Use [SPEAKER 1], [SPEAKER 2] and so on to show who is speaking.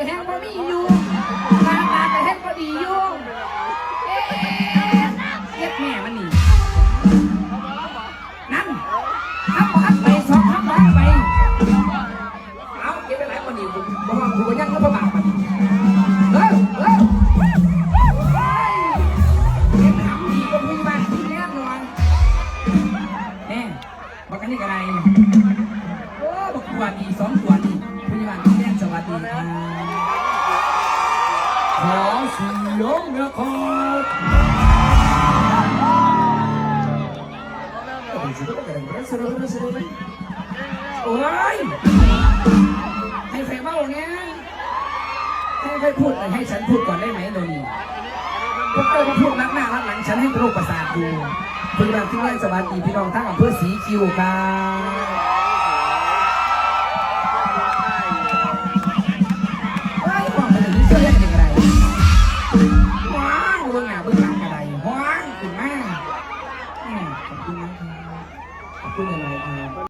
[SPEAKER 1] แห้งพอมีอยู่ตาแต่แห้งพอดีอยู่เย็ดแม่มันนี่นั่นทับไปสองทับไปเอาเก็บไปหลายคนดีผมบอกว่าผมยังไม่ประมาทมันเร็วเก็บหำดีก็มีบ้านแน่นอนบอกกันนี่กันไรโอ้บอกตัวดีสองตัวดีพยาบาลที่แจ้งสวัสดีขอเสียงเนื้อคอดโอ้ยให้ใครเมาเนี่ยให้ใครพูดให้ฉันพูดก่อนได้ไหมโดนี่พวกเจ้าพูดนักหน้ารักหลังฉันให้โรคประสาทดูพยาบาลที่แจ้งสวัสดีพี่น้องทั้งอำเภอศรีคิวครับ